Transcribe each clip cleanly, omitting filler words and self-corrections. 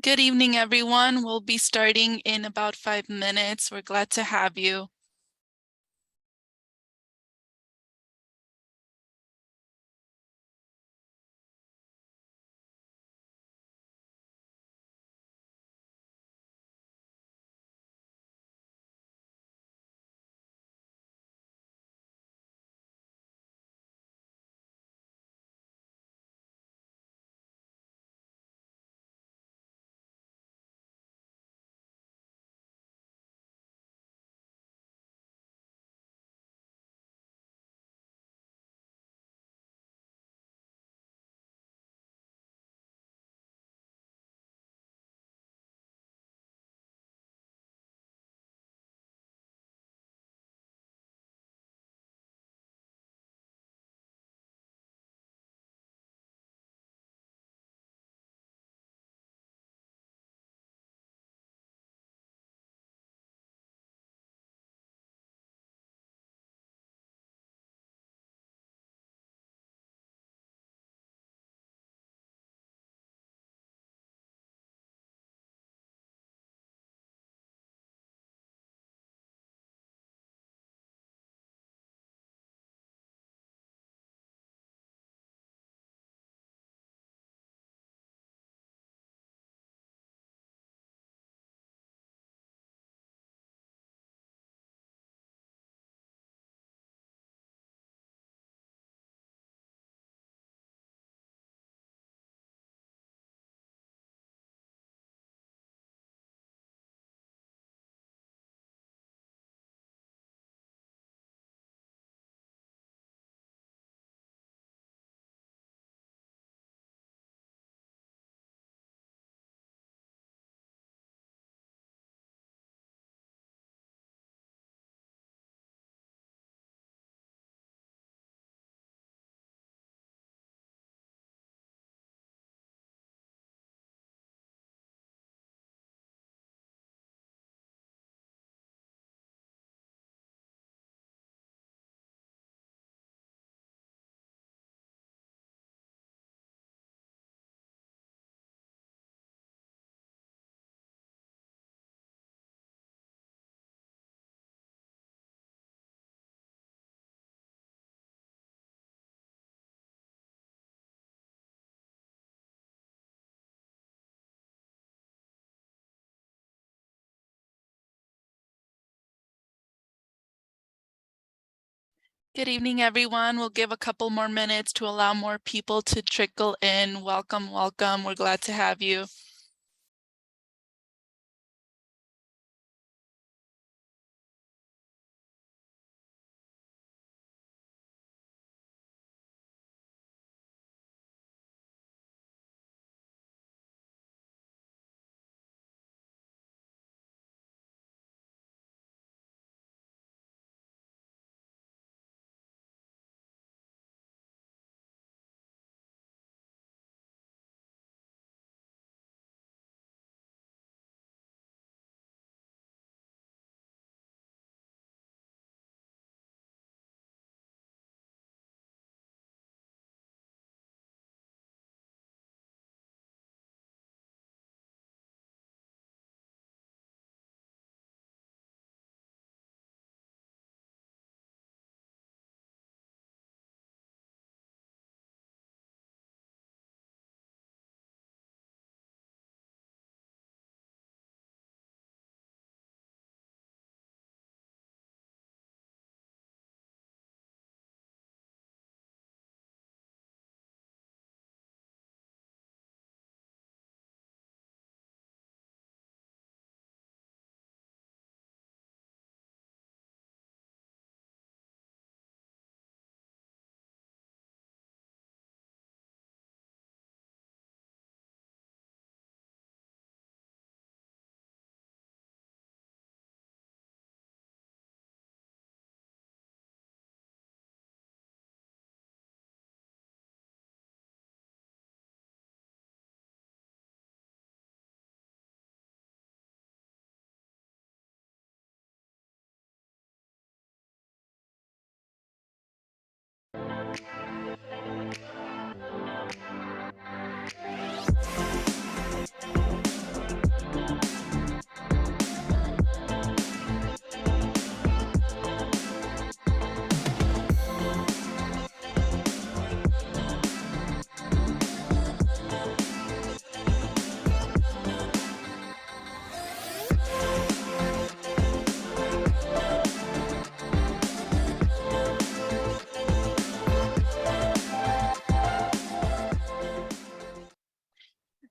Good evening, everyone. We'll be starting in about 5 minutes. We're glad to have you. Good evening, everyone. We'll give a couple more minutes to allow more people to trickle in. Welcome, welcome. We're glad to have you.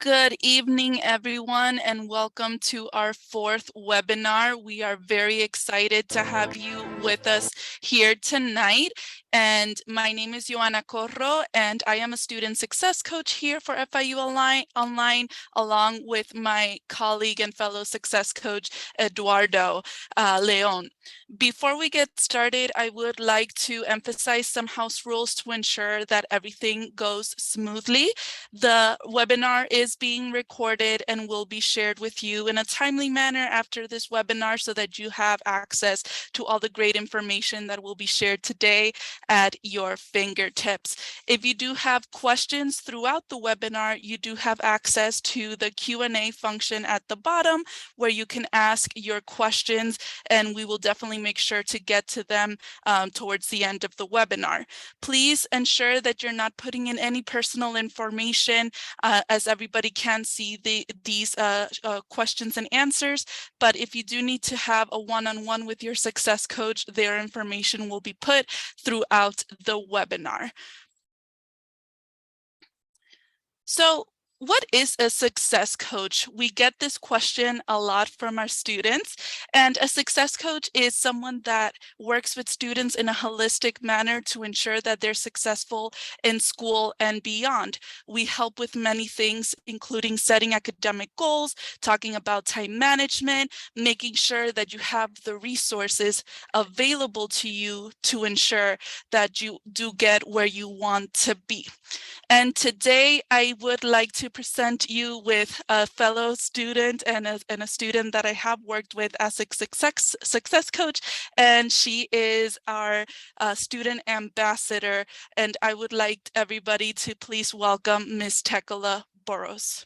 Good evening, everyone, and welcome to our fourth webinar. We are very excited to have you with us here tonight. And my name is Joana Corro, and I am a student success coach here for FIU Online, along with my colleague and fellow success coach, Eduardo Leon. Before we get started, I would like to emphasize some house rules to ensure that everything goes smoothly. The webinar is being recorded and will be shared with you in a timely manner after this webinar so that you have access to all the great information that will be shared today at your fingertips. If you do have questions throughout the webinar, you do have access to the Q&A function at the bottom where you can ask your questions, and we will definitely make sure to get to them towards the end of the webinar. Please ensure that you're not putting in any personal information as everybody can see these questions and answers. But if you do need to have a one-on-one with your success coach, their information will be put throughout the webinar. So, what is a success coach? We get this question a lot from our students, and a success coach is someone that works with students in a holistic manner to ensure that they're successful in school and beyond. We help with many things, including setting academic goals, talking about time management, making sure that you have the resources available to you to ensure that you do get where you want to be. And today I would like to present you with a fellow student and a student that I have worked with as a success coach, and she is our student ambassador. And I would like everybody to please welcome Ms. Tekla Boros.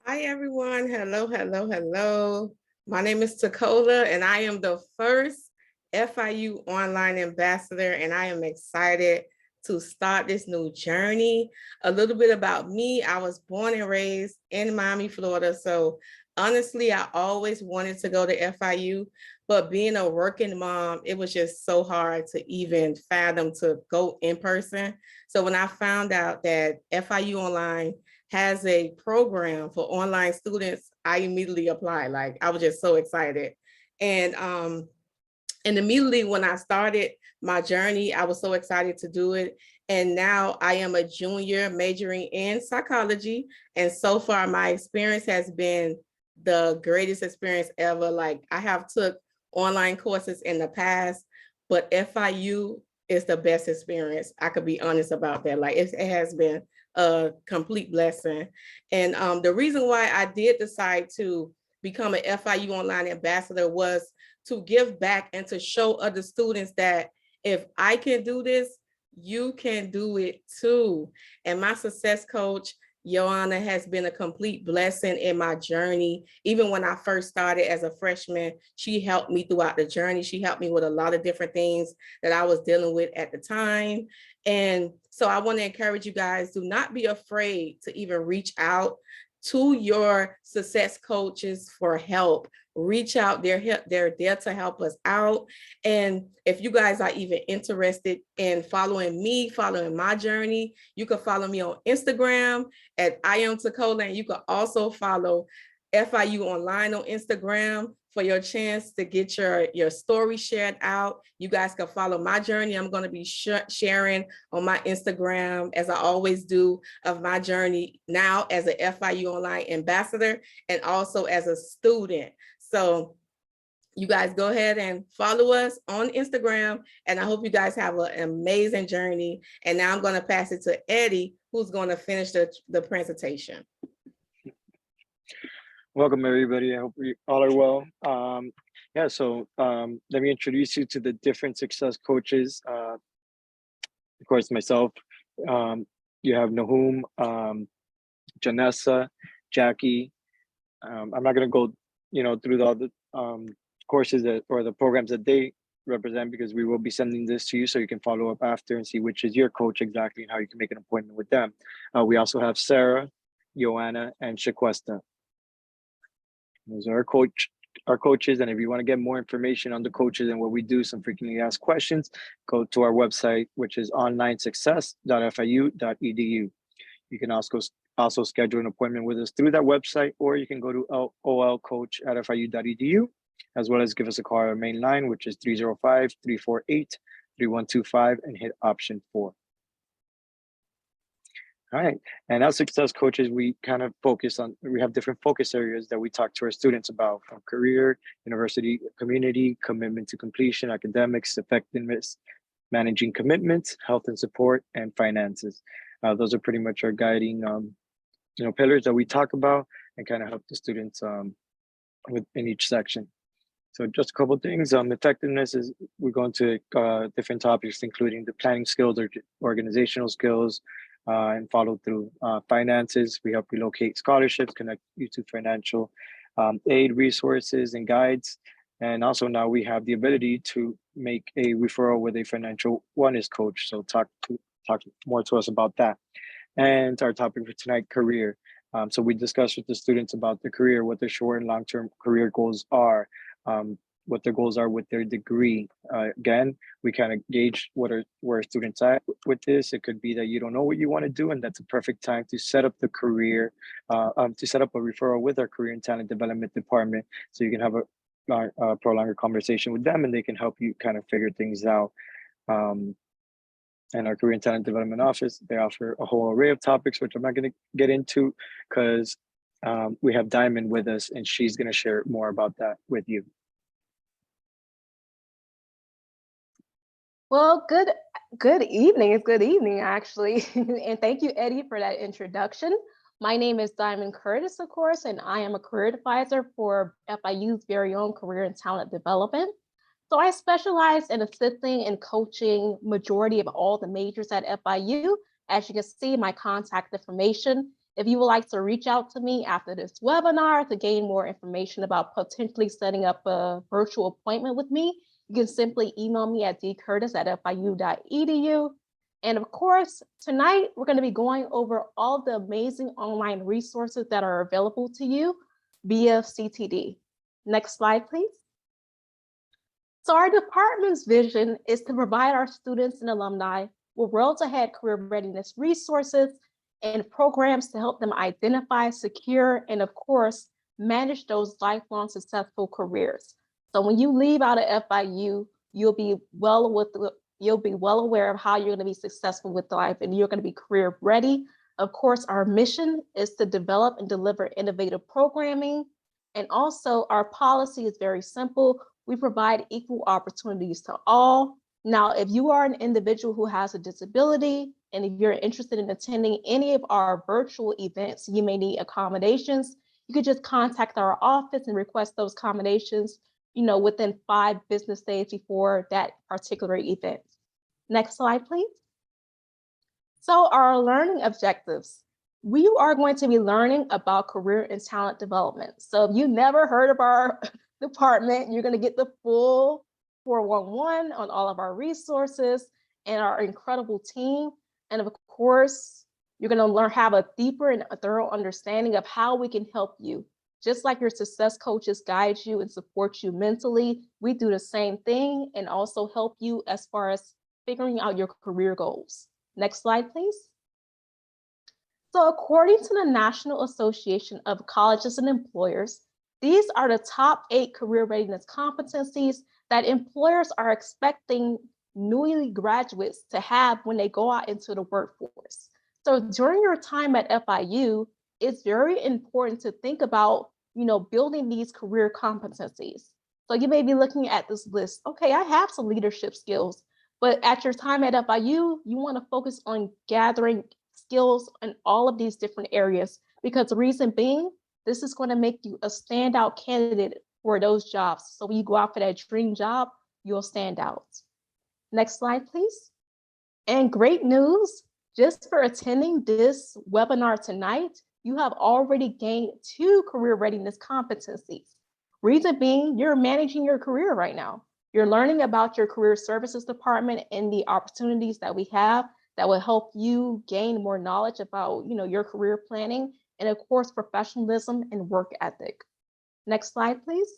Hi, everyone. Hello, hello, hello. My name is Tekola, and I am the first FIU Online Ambassador, and I am excited to start this new journey. A little bit about me. I was born and raised in Miami, Florida. So honestly, I always wanted to go to FIU, but being a working mom, it was just so hard to even fathom to go in person. So when I found out that FIU Online has a program for online students, I immediately applied. Like, I was just so excited. And immediately when I started my journey, I was so excited to do it. And now I am a junior majoring in psychology. And so far my experience has been the greatest experience ever. Like, I have took online courses in the past, but FIU is the best experience. I could be honest about that. Like, it has been a complete blessing. And the reason why I did decide to become an FIU Online Ambassador was to give back and to show other students that if I can do this, you can do it too. And my success coach, Joanna, has been a complete blessing in my journey. Even when I first started as a freshman, she helped me throughout the journey. She helped me with a lot of different things that I was dealing with at the time. And so I want to encourage you guys, do not be afraid to even reach out to your success coaches for help. Reach out, they're there to help us out. And if you guys are even interested in following me, following my journey, you can follow me on Instagram at I am Tekola, and you can also follow FIU Online on Instagram for your chance to get your story shared out. You guys can follow my journey. I'm going to be sharing on my Instagram, as I always do, of my journey now as an FIU Online ambassador and also as a student. So you guys go ahead and follow us on Instagram, and I hope you guys have an amazing journey. And now I'm going to pass it to Eddie, who's going to finish the presentation. Welcome, everybody. I hope we all are well. Let me introduce you to the different success coaches. Of course, myself. You have Nahum, Janessa, Jackie. I'm not going to go, through all the courses or the programs that they represent, because we will be sending this to you so you can follow up after and see which is your coach exactly and how you can make an appointment with them. We also have Sarah, Joanna, and Shaquesta. Those are our coaches. And if you want to get more information on the coaches and what we do, some frequently asked questions, go to our website, which is onlinesuccess.fiu.edu. You can also schedule an appointment with us through that website, or you can go to olcoach@fiu.edu, as well as give us a call at our main line, which is 305-348-3125, and hit option 4. All right, and as success coaches, we kind of we have different focus areas that we talk to our students about, from career, university, community, commitment to completion, academics, effectiveness, managing commitments, health and support, and finances. Those are pretty much our guiding pillars that we talk about and kind of help the students in each section. So just a couple of things. Effectiveness is, we're going to different topics, including the planning skills or organizational skills, and follow through. Finances, we help you locate scholarships, connect you to financial aid resources and guides. And also now we have the ability to make a referral with a financial wellness coach. So talk more to us about that. And our topic for tonight, career. So we discussed with the students about the career, what their short and long-term career goals are, what their goals are with their degree. Again, we kind of gauge where students at with this. It could be that you don't know what you want to do, and that's a perfect time to set up the career, to set up a referral with our career and talent development department, so you can have a prolonged conversation with them, and they can help you kind of figure things out. And our career and talent development office, they offer a whole array of topics, which I'm not going to get into because we have Diamond with us, and she's going to share more about that with you. Well, good evening. It's good evening, actually. And thank you, Eddie, for that introduction. My name is Diamond Curtis, of course, and I am a career advisor for FIU's very own career and talent development. So I specialize in assisting and coaching majority of all the majors at FIU. As you can see, my contact information. If you would like to reach out to me after this webinar to gain more information about potentially setting up a virtual appointment with me, you can simply email me at dcurtis@fiu.edu. And of course, tonight we're going to be going over all the amazing online resources that are available to you via CTD. Next slide, please. So our department's vision is to provide our students and alumni with world-ahead career readiness resources and programs to help them identify, secure, and of course, manage those lifelong successful careers. So when you leave out of FIU, you'll be well aware of how you're going to be successful with life, and you're going to be career ready. Of course, our mission is to develop and deliver innovative programming. And also our policy is very simple. We provide equal opportunities to all. Now, if you are an individual who has a disability, and if you're interested in attending any of our virtual events, you may need accommodations, you could just contact our office and request those accommodations, within 5 business days before that particular event. Next slide, please. So our learning objectives. We are going to be learning about career and talent development. So if you never heard of our department, you're going to get the full 411 on all of our resources and our incredible team. And of course, you're going to have a deeper and a thorough understanding of how we can help you. Just like your success coaches guide you and support you mentally, we do the same thing and also help you as far as figuring out your career goals. Next slide, please. So according to the National Association of Colleges and Employers, these are the top 8 career readiness competencies that employers are expecting newly graduates to have when they go out into the workforce. So during your time at FIU, it's very important to think about, building these career competencies. So you may be looking at this list. Okay, I have some leadership skills, but at your time at FIU, you want to focus on gathering skills in all of these different areas, because the reason being, this is going to make you a standout candidate for those jobs. So when you go out for that dream job, you'll stand out. Next slide, please. And great news, just for attending this webinar tonight, you have already gained 2 career readiness competencies. Reason being, you're managing your career right now. You're learning about your career services department and the opportunities that we have that will help you gain more knowledge about, your career planning and of course, professionalism and work ethic. Next slide, please.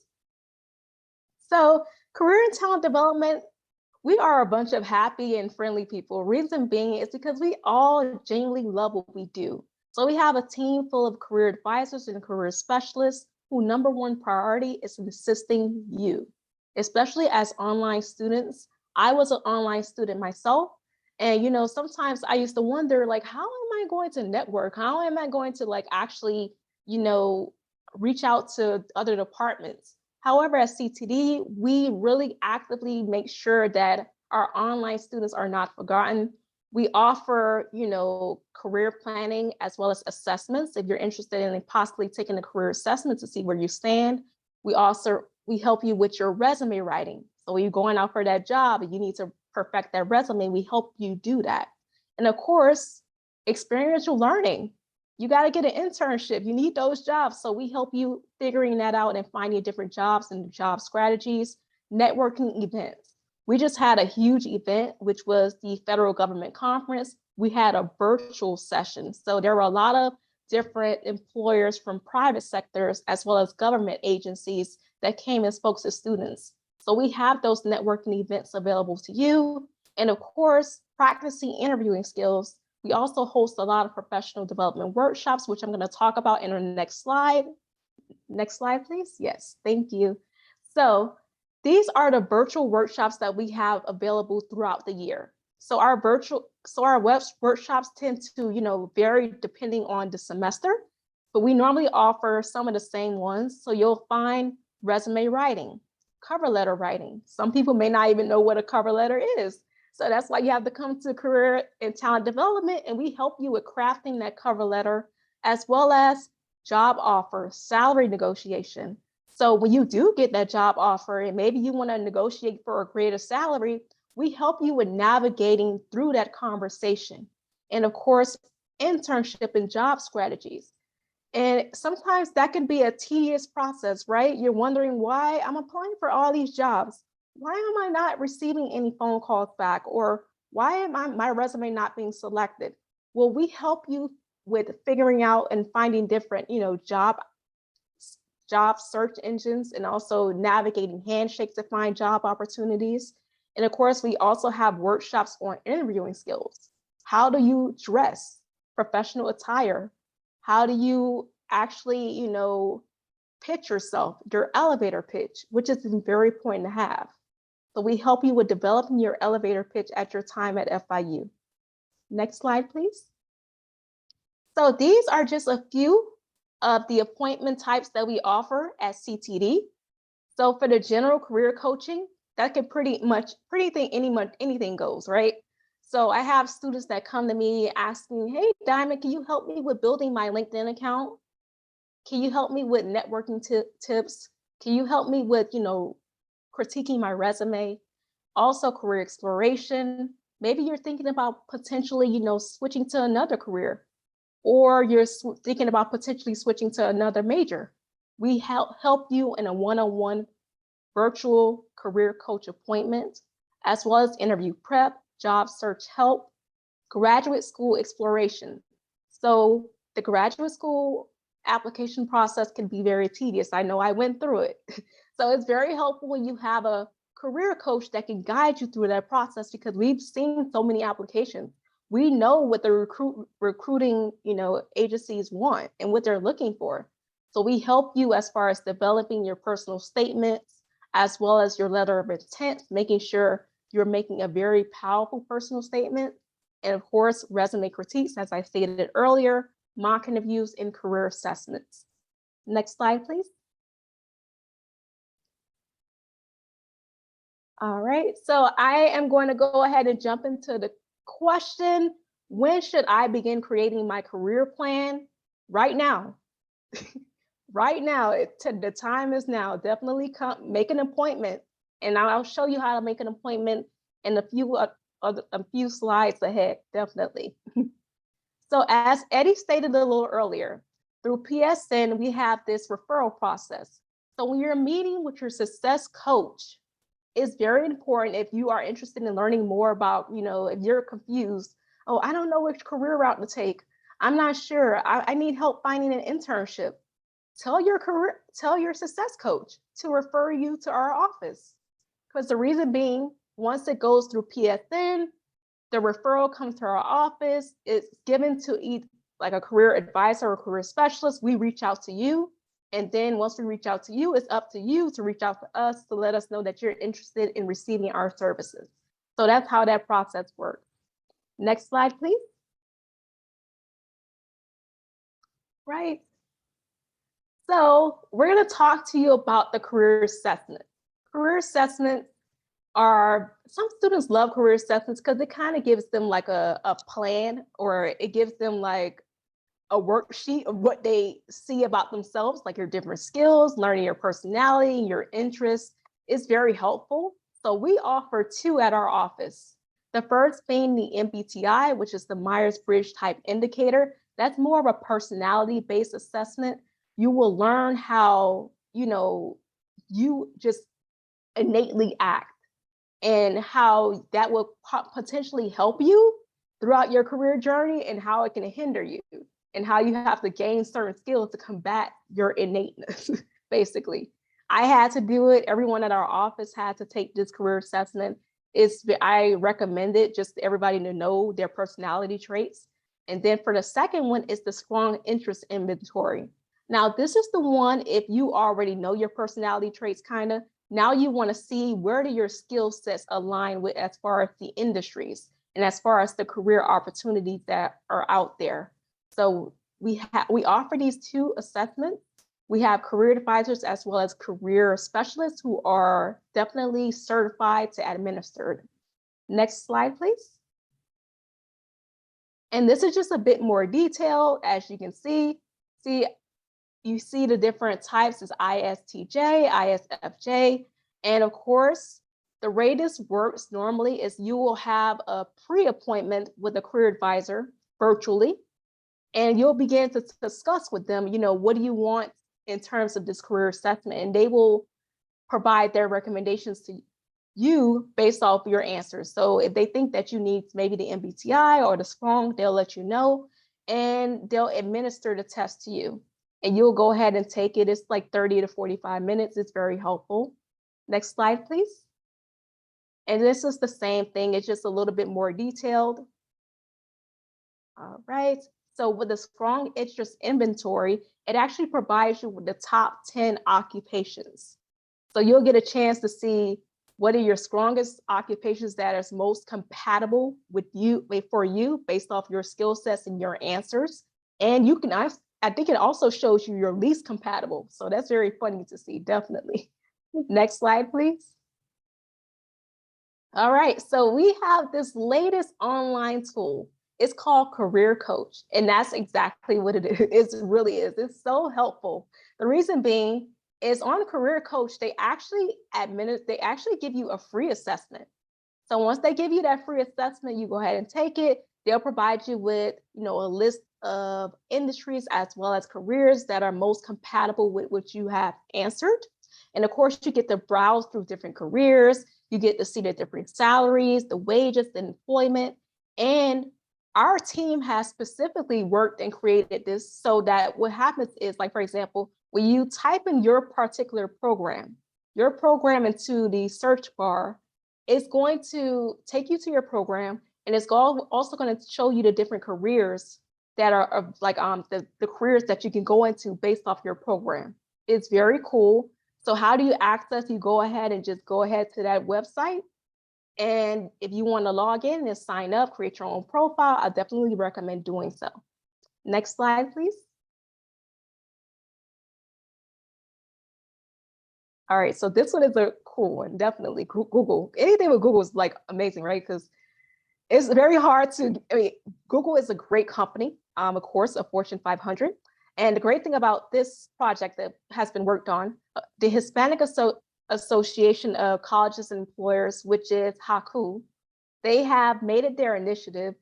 So career and talent development, We are a bunch of happy and friendly people. Reason being is because we all genuinely love what we do. So we have a team full of career advisors and career specialists whose number one priority is assisting you, especially as online students. I was an online student myself. And sometimes I used to wonder, like, how am I going to network? How am I going to actually, reach out to other departments? However, at CTD, we really actively make sure that our online students are not forgotten. We offer, career planning as well as assessments. If you're interested in possibly taking a career assessment to see where you stand, we help you with your resume writing. So when you're going out for that job and you need to perfect that resume, we help you do that. And of course, experiential learning. You got to get an internship. You need those jobs. So we help you figuring that out and finding different jobs and job strategies, networking events. We just had a huge event, which was the federal government conference. We had a virtual session. So there were a lot of different employers from private sectors as well as government agencies that came and spoke to students. So we have those networking events available to you. And of course, practicing interviewing skills. We also host a lot of professional development workshops, which I'm going to talk about in our next slide. Next slide, please. Yes, thank you. So these are the virtual workshops that we have available throughout the year. So our workshops tend to, vary depending on the semester, but we normally offer some of the same ones. So you'll find resume writing, cover letter writing. Some people may not even know what a cover letter is. So that's why you have to come to career and talent development, and we help you with crafting that cover letter, as well as job offer, salary negotiation. So when you do get that job offer, and maybe you want to negotiate for a greater salary, we help you with navigating through that conversation. And of course, internship and job strategies. And sometimes that can be a tedious process, right? You're wondering why I'm applying for all these jobs. Why am I not receiving any phone calls back? Or why am my resume not being selected? Well, we help you with figuring out and finding different, job search engines, and also navigating Handshake to find job opportunities. And of course, we also have workshops on interviewing skills. How do you dress? Professional attire. How do you actually, pitch yourself, your elevator pitch, which is very important to have. So we help you with developing your elevator pitch at your time at FIU. Next slide, please. So these are just a few of the appointment types that we offer at CTD. So for the general career coaching, that can anything goes, right? So I have students that come to me asking, hey, Diamond, can you help me with building my LinkedIn account? Can you help me with networking tips? Can you help me with, critiquing my resume? Also career exploration. Maybe you're thinking about potentially, switching to another career, or you're thinking about potentially switching to another major. We help you in a one-on-one virtual career coach appointment, as well as interview prep, job search help, graduate school exploration. So the graduate school application process can be very tedious. I know I went through it. So it's very helpful when you have a career coach that can guide you through that process, because we've seen so many applications. We know what the recruiting, agencies want and what they're looking for. So we help you as far as developing your personal statements, as well as your letter of intent, making sure you're making a very powerful personal statement. And of course, resume critiques, as I stated earlier, mock interviews, and career assessments. Next slide, please. All right, so I am going to go ahead and jump into the question, when should I begin creating my career plan? Right now. Right now, the time is now. Definitely make an appointment, and I'll show you how to make an appointment in a few slides ahead, definitely. So as Eddie stated a little earlier, through PSN, we have this referral process. So when you're meeting with your success coach, it's very important, if you are interested in learning more about, if you're confused, oh, I don't know which career route to take. I'm not sure. I need help finding an internship. Tell your success coach to refer you to our office. Because the reason being, Once it goes through PSN, the referral comes to our office. It's given to each, like a career advisor or career specialist. We reach out to you. And then once we reach out to you, it's up to you to reach out to us to let us know that you're interested in receiving our services. So that's how that process works. Next slide, please. Right. So we're going to talk to you about the career assessment. Career assessments are, some students love career assessments because it kind of gives them like a plan, or it gives them like a worksheet of what they see about themselves, like your different skills, learning your personality, your interests. Is very helpful. So we offer 2 at our office. The first being the MBTI, which is the Myers-Briggs Type Indicator. That's more of a personality-based assessment. You will learn how, you just innately act, and how that will potentially help you throughout your career journey, and how it can hinder you, and how you have to gain certain skills to combat your innateness, basically. I had to do it. Everyone at our office had to take this career assessment. I recommend it just everybody to know their personality traits. And then for the second one is the strong interest inventory. Now, this is the one, if you already know your personality traits, now you want to see where do your skill sets align with as far as the industries and as far as the career opportunities that are out there. So we offer these 2 assessments. We have career advisors as well as career specialists who are definitely certified to administer it. Next slide, please. And this is just a bit more detailed. As you can see, you see the different types is ISTJ, ISFJ, and of course, the way this works normally is you will have a pre-appointment with a career advisor virtually, and you'll begin to discuss with them, what do you want in terms of this career assessment, and they will provide their recommendations to you based off your answers. So if they think that you need maybe the MBTI or the strong, they'll let you know, and they'll administer the test to you. And you'll go ahead and take it. It's like 30 to 45 minutes. It's very helpful. Next slide, please. And this is the same thing. It's just a little bit more detailed. All right. So with the strong interest inventory, it actually provides you with the top 10 occupations. So you'll get a chance to see what are your strongest occupations that is most compatible with you, for you, based off your skill sets and your answers. And you can, I think it also shows you your least compatible. So that's very funny to see, definitely. Next slide, please. All right, so we have this latest online tool. It's called Career Coach, and that's exactly what it is. It really is. It's so helpful. The reason being is on Career Coach, they actually give you a free assessment. So once they give you that free assessment, you go ahead and take it. They'll provide you with, a list of industries as well as careers that are most compatible with what you have answered. And of course, you get to browse through different careers. You get to see the different salaries, the wages, the employment. And our team has specifically worked and created this so that what happens is, like, for example, when you type in your particular program into the search bar, it's going to take you to your program, and it's also going to show you the different careers that are like the careers that you can go into based off your program. It's very cool. So how do you access? You go ahead and just go ahead to that website. And if you want to log in and sign up, create your own profile, I definitely recommend doing so. Next slide, please. All right, so this one is a cool one, definitely. Google, anything with Google is like amazing, right? Because it's very hard to, Google is a great company, of course, a Fortune 500. And the great thing about this project that has been worked on, the Hispanic Association of Colleges and Employers, which is HACU, they have made it their initiative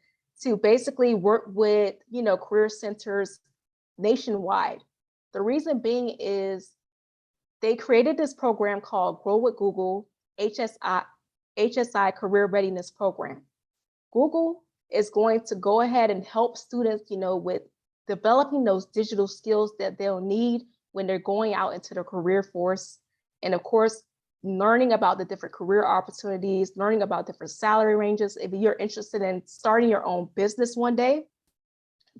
to basically work with, career centers nationwide. The reason being is they created this program called Grow with Google HSI Career Readiness Program. Google is going to go ahead and help students, with developing those digital skills that they'll need when they're going out into the career force. And of course, learning about the different career opportunities, learning about different salary ranges. If you're interested in starting your own business one day,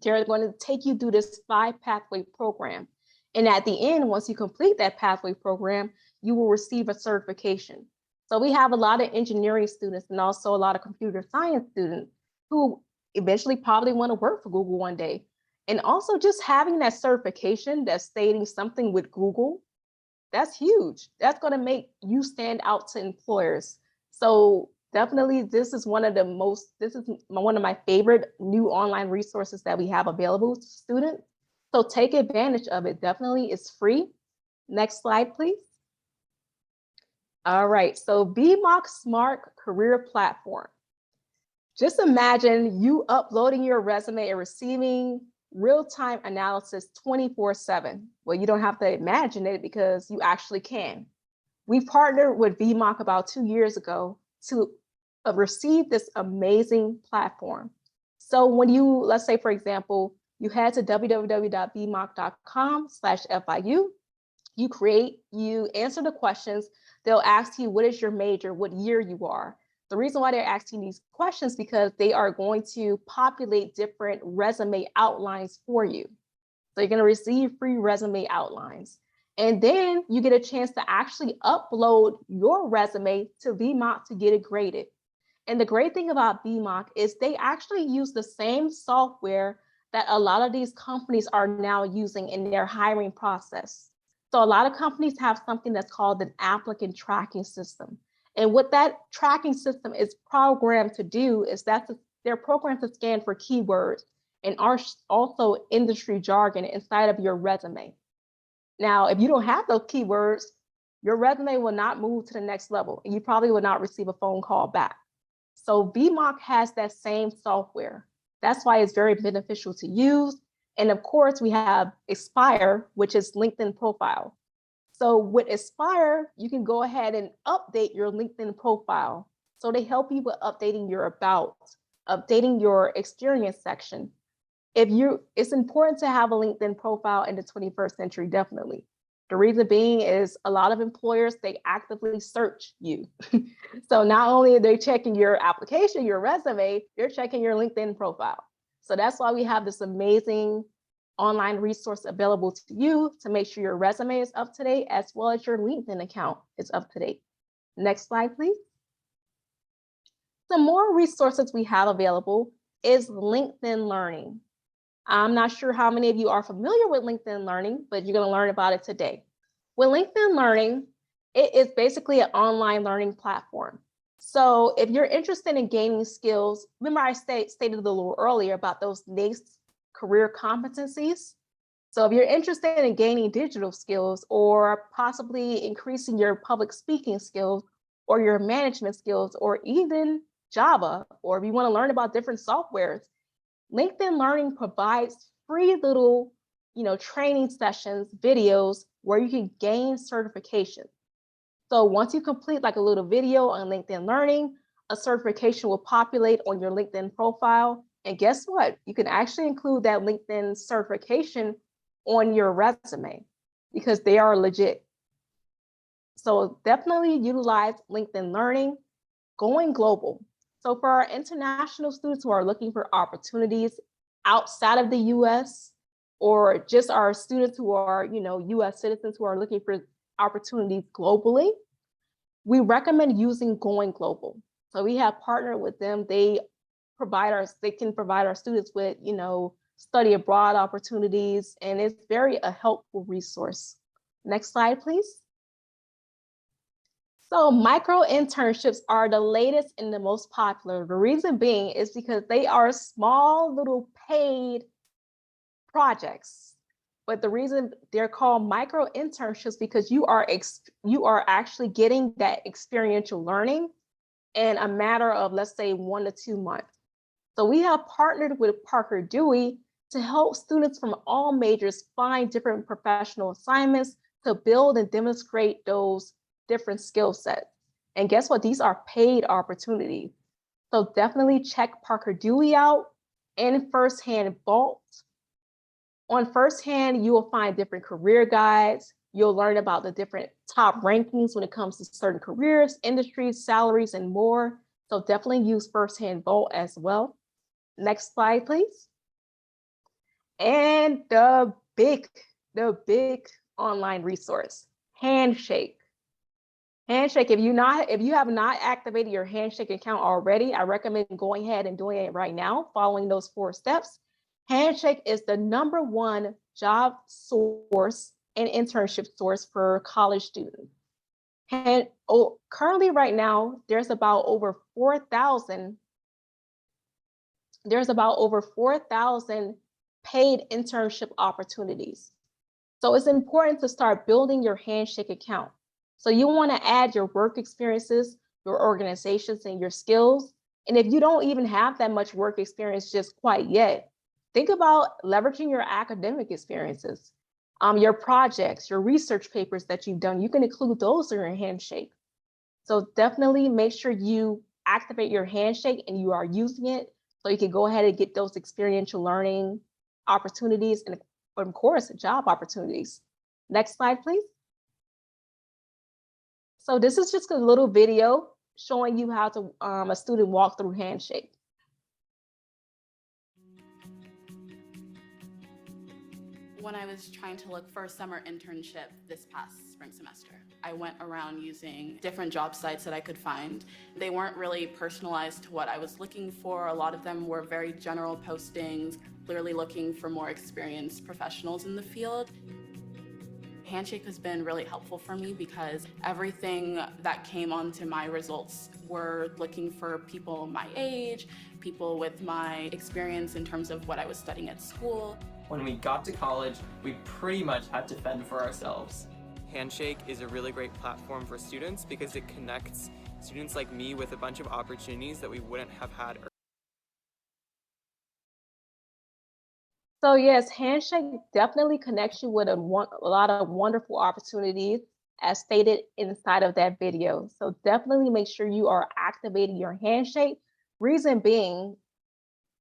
they're going to take you through this 5-pathway program. And at the end, once you complete that pathway program, you will receive a certification. So we have a lot of engineering students and also a lot of computer science students who eventually probably want to work for Google one day. And also just having that certification that's stating something with Google, that's huge. That's going to make you stand out to employers. So definitely this is one of my favorite new online resources that we have available to students. So take advantage of it. Definitely, it's free. Next slide, please. All right, so BMOC Smart Career Platform. Just imagine you uploading your resume and receiving real-time analysis 24/7. Well, you don't have to imagine it because you actually can. We partnered with BMOC about 2 years ago to receive this amazing platform. So when you, let's say, for example, you head to www.bmoc.com/FIU, you answer the questions. They'll ask you, what is your major, what year you are. The reason why they're asking these questions because they are going to populate different resume outlines for you. So you're going to receive free resume outlines. And then you get a chance to actually upload your resume to BMOC to get it graded. And the great thing about BMOC is they actually use the same software that a lot of these companies are now using in their hiring process. So a lot of companies have something that's called an applicant tracking system. And what that tracking system is programmed to do is they're programmed to scan for keywords and also industry jargon inside of your resume. Now, if you don't have those keywords, your resume will not move to the next level and you probably will not receive a phone call back. So BMOC has that same software. That's why it's very beneficial to use. And of course, we have Aspire, which is LinkedIn profile. So with Aspire, you can go ahead and update your LinkedIn profile. So they help you with updating your about, updating your experience section. It's important to have a LinkedIn profile in the 21st century, definitely. The reason being is a lot of employers, they actively search you. So not only are they checking your application, your resume, they're checking your LinkedIn profile. So that's why we have this amazing online resource available to you to make sure your resume is up to date as well as your LinkedIn account is up to date. Next slide, please. Some more resources we have available is LinkedIn Learning. I'm not sure how many of you are familiar with LinkedIn Learning, but you're going to learn about it today. With LinkedIn Learning, it is basically an online learning platform. So if you're interested in gaining skills, remember I stated a little earlier about those NACE career competencies. So if you're interested in gaining digital skills or possibly increasing your public speaking skills or your management skills or even Java, or if you want to learn about different softwares, LinkedIn Learning provides free little, training sessions, videos where you can gain certification. So once you complete like a little video on LinkedIn Learning, a certification will populate on your LinkedIn profile. And guess what? You can actually include that LinkedIn certification on your resume because they are legit. So definitely utilize LinkedIn Learning. Going global. So for our international students who are looking for opportunities outside of the US, or just our students who are, US citizens who are looking for opportunities globally, we recommend using Going Global. So we have partnered with them. They can provide our students with, study abroad opportunities, and it's very a helpful resource. Next slide, please. So micro internships are the latest and the most popular. The reason being is because they are small little paid projects. But the reason they're called micro internships because you are actually getting that experiential learning in a matter of, let's say, 1 to 2 months. So we have partnered with Parker Dewey to help students from all majors find different professional assignments to build and demonstrate those different skill sets. And guess what? These are paid opportunities. So definitely check Parker Dewey out and Firsthand Vault. On Firsthand, you will find different career guides, You'll learn about the different top rankings when it comes to certain careers, industries, salaries, and more. So definitely use Firsthand Vault as well. Next slide, please. And the big online resource, Handshake. Handshake, if you have not activated your Handshake account already, I recommend going ahead and doing it right now, following those 4 steps. Handshake is the #1 job source and internship source for college students. And currently right now, there's about over 4,000 paid internship opportunities. So it's important to start building your Handshake account. So you want to add your work experiences, your organizations, and your skills. And if you don't even have that much work experience just quite yet, think about leveraging your academic experiences, your projects, your research papers that you've done. You can include those in your Handshake. So definitely make sure you activate your Handshake and you are using it so you can go ahead and get those experiential learning opportunities and, of course, job opportunities. Next slide, please. So this is just a little video showing you how to a student walk through Handshake. When I was trying to look for a summer internship this past spring semester, I went around using different job sites that I could find. They weren't really personalized to what I was looking for. A lot of them were very general postings, clearly looking for more experienced professionals in the field. Handshake has been really helpful for me because everything that came onto my results were looking for people my age, people with my experience in terms of what I was studying at school. When we got to college, we pretty much had to fend for ourselves. Handshake is a really great platform for students because it connects students like me with a bunch of opportunities that we wouldn't have had. So yes, Handshake definitely connects you with a lot of wonderful opportunities as stated inside of that video. So definitely make sure you are activating your Handshake. Reason being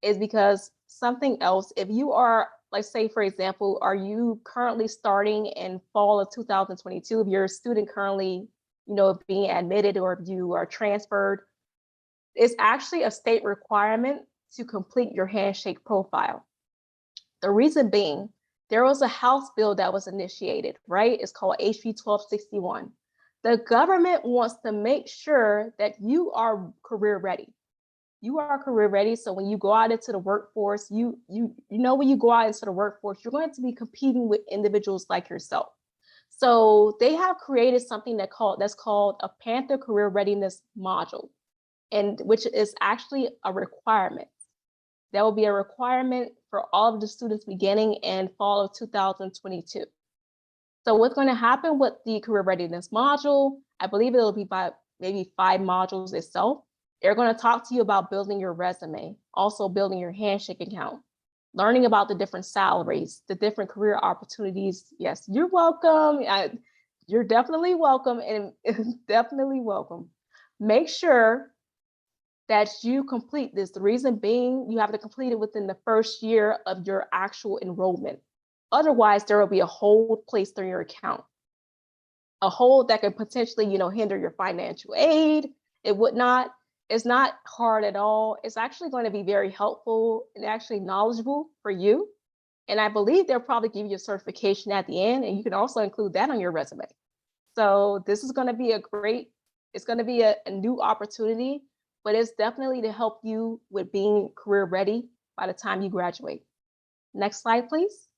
is because something else, if you are, like say for example, are you currently starting in fall of 2022, if you're a student currently, being admitted or if you are transferred, it's actually a state requirement to complete your Handshake profile. The reason being, there was a House bill that was initiated, right? It's called HB 1261. The government wants to make sure that you are career ready. You are career ready. So when you go out into the workforce, when you go out into the workforce, you're going to be competing with individuals like yourself. So they have created something that's called a Panther career readiness module, and which is actually a requirement. That will be a requirement for all of the students beginning in fall of 2022. So what's going to happen with the career readiness module, I believe it'll be by maybe 5 modules itself. They're going to talk to you about building your resume, also building your Handshake account, learning about the different salaries, the different career opportunities. Yes, you're welcome. You're definitely welcome and definitely welcome. Make sure that you complete this. The reason being, you have to complete it within the first year of your actual enrollment. Otherwise, there will be a hold placed on your account. A hold that could potentially, hinder your financial aid. It would not. It's not hard at all. It's actually going to be very helpful and actually knowledgeable for you. And I believe they'll probably give you a certification at the end, and you can also include that on your resume. So this is going to be it's going to be a new opportunity, but it's definitely to help you with being career ready by the time you graduate. Next slide, please.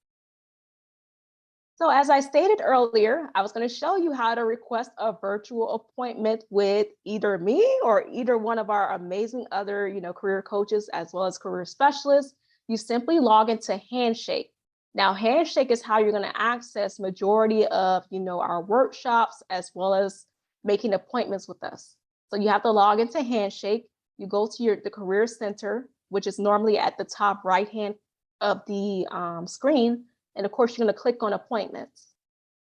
So as I stated earlier, I was going to show you how to request a virtual appointment with either me or either one of our amazing other, career coaches, as well as career specialists. You simply log into Handshake. Now, Handshake is how you're going to access majority of, our workshops, as well as making appointments with us. So you have to log into Handshake. You go to the Career Center, which is normally at the top right hand of the screen. And of course, you're going to click on appointments.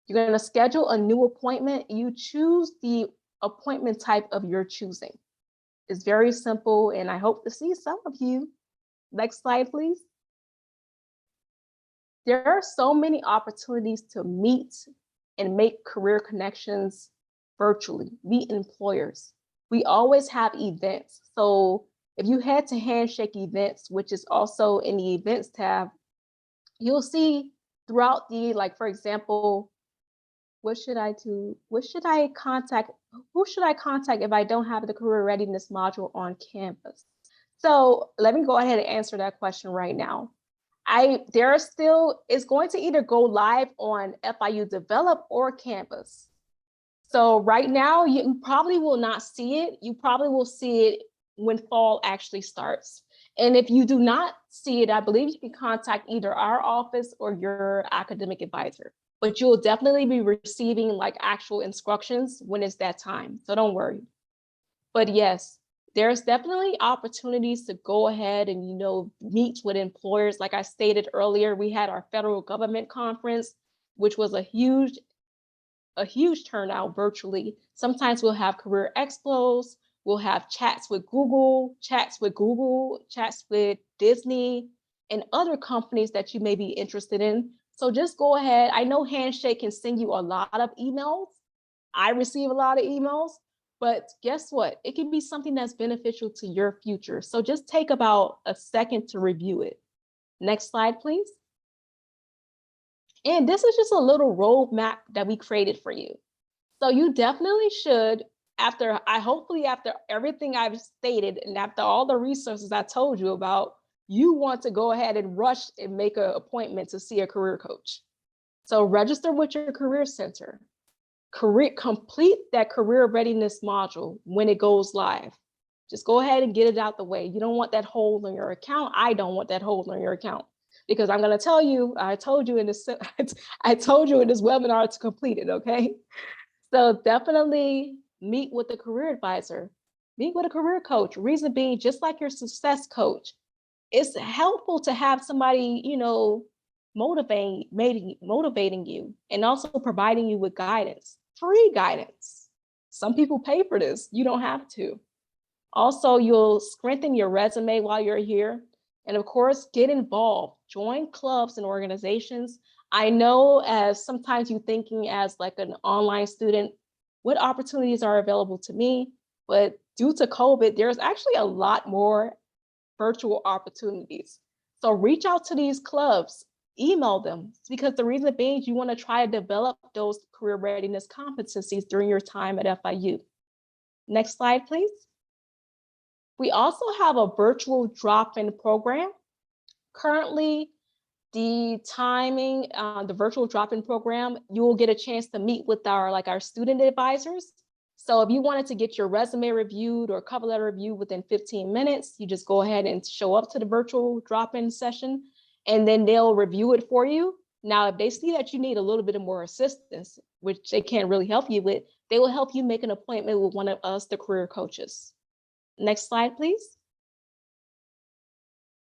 You're going to schedule a new appointment. You choose the appointment type of your choosing. It's very simple, and I hope to see some of you. Next slide, please. There are so many opportunities to meet and make career connections virtually, meet employers. We always have events. So if you head to Handshake events, which is also in the events tab, you'll see throughout the, like, for example, what should I do? What should I contact? Who should I contact if I don't have the career readiness module on campus? So let me go ahead and answer that question right now. It's going to either go live on FIU Develop or Campus. So right now, you probably will not see it. You probably will see it when fall actually starts. And if you do not see it, I believe you can contact either our office or your academic advisor. But you'll definitely be receiving like actual instructions when it's that time. So don't worry. But yes, there's definitely opportunities to go ahead and, meet with employers. Like I stated earlier, we had our federal government conference, which was a huge turnout virtually. Sometimes we'll have career expos, we'll have chats with Google, chats with Disney, and other companies that you may be interested in. So just go ahead. I know Handshake can send you a lot of emails. I receive a lot of emails, but guess what? It can be something that's beneficial to your future. So just take about a second to review it. Next slide, please. And this is just a little roadmap that we created for you. So you definitely should, after everything I've stated and after all the resources I told you about, you want to go ahead and rush and make an appointment to see a career coach. So register with your career center. Complete that career readiness module when it goes live. Just go ahead and get it out the way. You don't want that hold on your account. I don't want that hold on your account, because I'm going to tell you, I told you in this webinar to complete it, okay? So definitely meet with a career advisor, meet with a career coach. Reason being, just like your success coach, it's helpful to have somebody, motivating you and also providing you with guidance, free guidance. Some people pay for this. You don't have to. Also, you'll strengthen your resume while you're here. And of course, get involved, join clubs and organizations. I know as sometimes you're thinking as like an online student, what opportunities are available to me? But due to COVID, there's actually a lot more virtual opportunities. So reach out to these clubs, email them, because the reason being you want to try to develop those career readiness competencies during your time at FIU. Next slide, please. We also have a virtual drop-in program. Currently, the virtual drop-in program, you will get a chance to meet with our student advisors. So if you wanted to get your resume reviewed or cover letter reviewed within 15 minutes, you just go ahead and show up to the virtual drop-in session, and then they'll review it for you. Now, if they see that you need a little bit more assistance, which they can't really help you with, they will help you make an appointment with one of us, the career coaches. Next slide, please.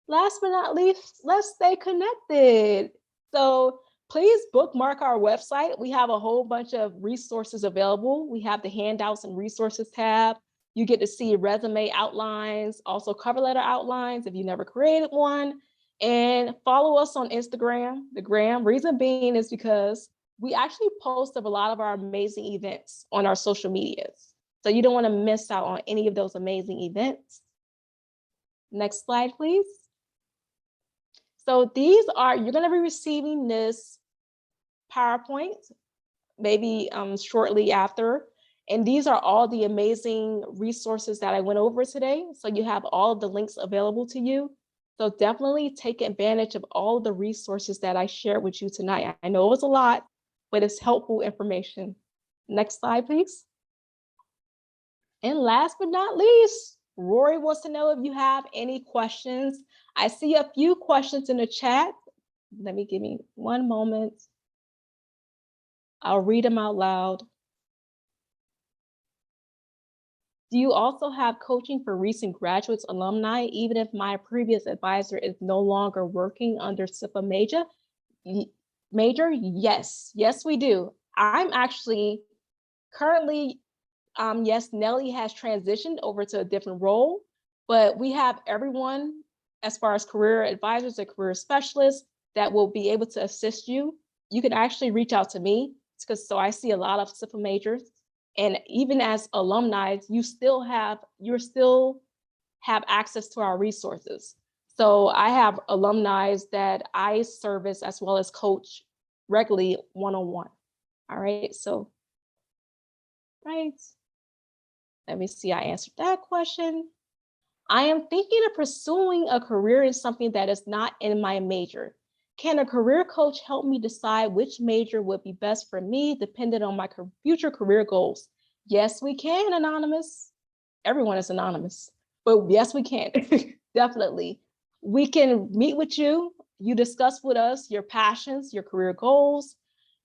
Last but not least, let's stay connected. So please bookmark our website. We have a whole bunch of resources available. We have the handouts and resources tab. You get to see resume outlines, also cover letter outlines if you never created one. And follow us on Instagram, the gram. Reason being is because we actually post a lot of our amazing events on our social medias. So you don't want to miss out on any of those amazing events. Next slide, please. So you're going to be receiving this PowerPoint maybe shortly after. And these are all the amazing resources that I went over today. So you have all of the links available to you. So definitely take advantage of all of the resources that I shared with you tonight. I know it was a lot, but it's helpful information. Next slide, please. And last but not least, Rory wants to know if you have any questions. I see a few questions in the chat. Give me one moment. I'll read them out loud. Do you also have coaching for recent graduates, alumni, even if my previous advisor is no longer working under SIPA major? Yes, we do. I'm actually currently, yes, Nellie has transitioned over to a different role, but we have everyone as far as career advisors and career specialists that will be able to assist you. You can actually reach out to me because so I see a lot of civil majors, and even as alumni, you still have access to our resources. So I have alumni that I service as well as coach regularly one-on-one. All right, so, right. Let me see, I answered that question. I am thinking of pursuing a career in something that is not in my major. Can a career coach help me decide which major would be best for me depending on my future career goals? Yes, we can, Anonymous. Everyone is anonymous, but yes, we can, definitely. We can meet with you. You discuss with us your passions, your career goals,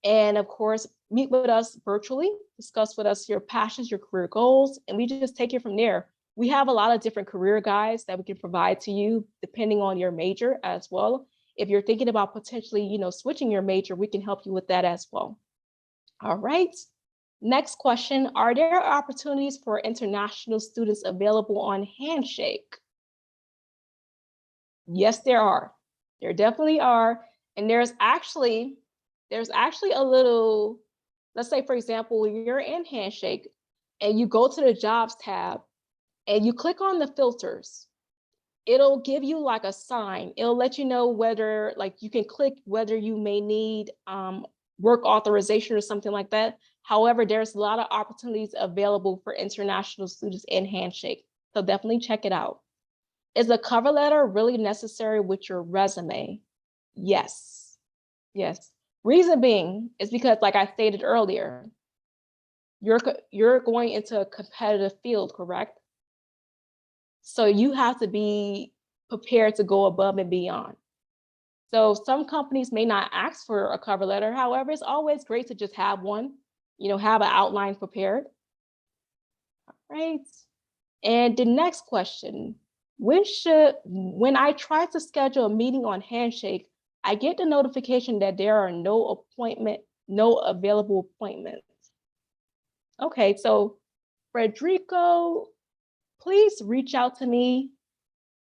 and of course, meet with us virtually, discuss with us your passions, your career goals, and we just take it from there. We have a lot of different career guides that we can provide to you depending on your major as well. If you're thinking about potentially, switching your major, we can help you with that as well. All right. Next question, are there opportunities for international students available on Handshake? Yes, there are. There definitely are. And there's actually a little, let's say, for example, you're in Handshake and you go to the jobs tab and you click on the filters. It'll give you like a sign. It'll let you know whether, like, you can click whether you may need work authorization or something like that. However, there's a lot of opportunities available for international students in Handshake. So definitely check it out. Is a cover letter really necessary with your resume? Yes. Yes. Reason being is because, like I stated earlier, you're going into a competitive field, correct? So you have to be prepared to go above and beyond. So some companies may not ask for a cover letter. However, it's always great to just have one, have an outline prepared. All right. And the next question, when I try to schedule a meeting on Handshake, I get the notification that there are no available appointments. Okay, so Frederico, please reach out to me.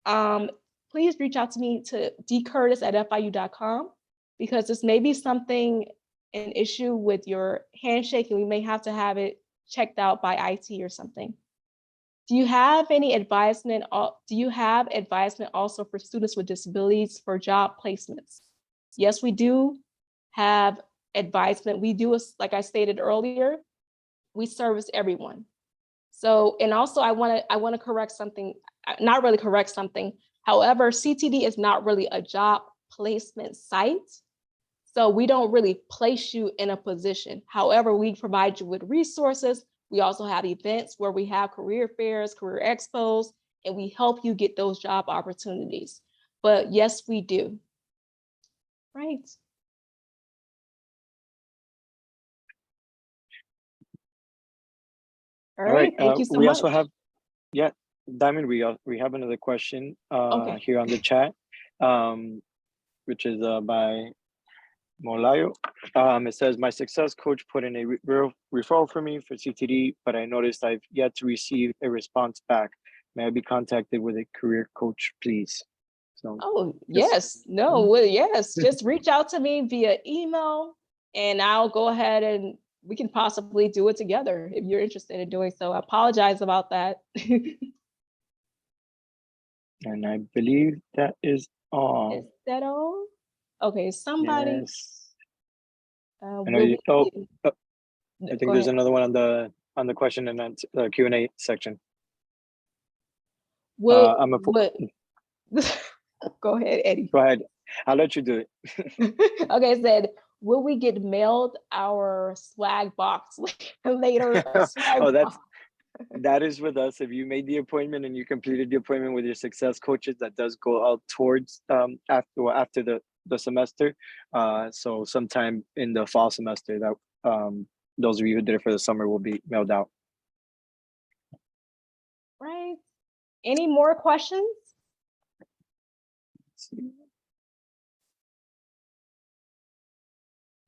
Please reach out to me to dcurtis@fiu.com, because this may be an issue with your Handshake, and we may have to have it checked out by IT or something. Do you have any advisement? Do you have advisement also for students with disabilities for job placements? Yes, we do have advisement. We do, like I stated earlier, we service everyone. So, and also I want to correct something, not really correct something. However, CTD is not really a job placement site. So we don't really place you in a position. However, we provide you with resources. We also have events where we have career fairs, career expos, and we help you get those job opportunities. But yes, we do. Right. All right. Thank you so we much. also have, Diamond, we have another question Okay. here on the chat, which is by Molayo. It says, my success coach put in a referral for me for CTD, but I noticed I've yet to receive a response back. May I be contacted with a career coach, please? So, yes. No, well, yes. Just reach out to me via email and I'll go ahead and we can possibly do it together if you're interested in doing so. I apologize about that. And I believe that is all. Is that all? Okay, somebody. Yes. I think there's another one on the question and the Q&A section. Go ahead, Eddie. Go ahead. I'll let you do it. Okay, it said, will we get mailed our swag box later? That is with us. If you made the appointment and you completed the appointment with your success coaches, that does go out towards after the semester. So sometime in the fall semester, that those of you who did it for the summer will be mailed out. Right. Any more questions? Let's see.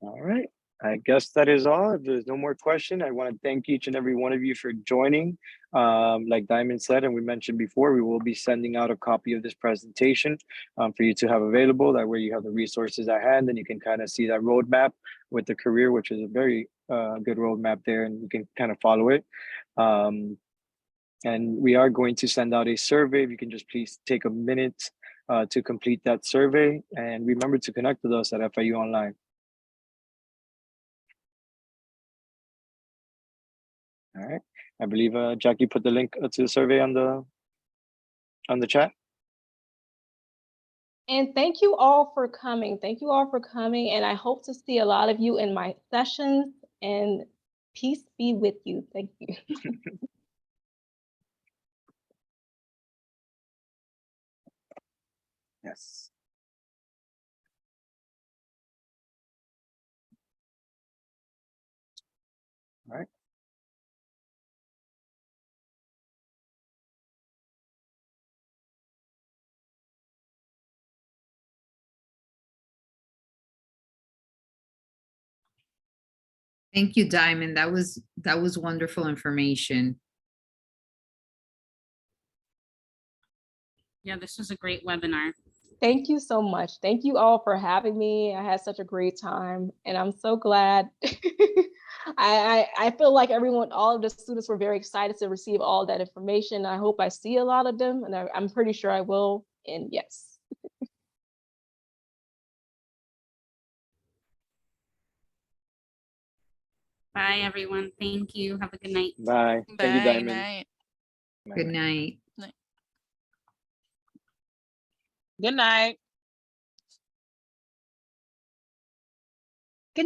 All right. I guess that is all. If there's no more question, I want to thank each and every one of you for joining. Like Diamond said, and we mentioned before, we will be sending out a copy of this presentation for you to have available. That way you have the resources at hand and you can kind of see that roadmap with the career, which is a very good roadmap there, and you can kind of follow it. And we are going to send out a survey. If you can just please take a minute to complete that survey, and remember to connect with us at FIU Online. All right. I believe Jackie put the link to the survey on the chat. And thank you all for coming. Thank you all for coming. And I hope to see a lot of you in my sessions, and peace be with you. Thank you. Yes. All right. Thank you, Diamond. That was wonderful information. Yeah, this was a great webinar. Thank you so much. Thank you all for having me. I had such a great time, and I'm so glad. I feel like all of the students were very excited to receive all that information. I hope I see a lot of them, and I'm pretty sure I will. And yes. Bye, everyone. Thank you. Have a good night. Bye. Thank you, Diamond. Night. Good night. Good night.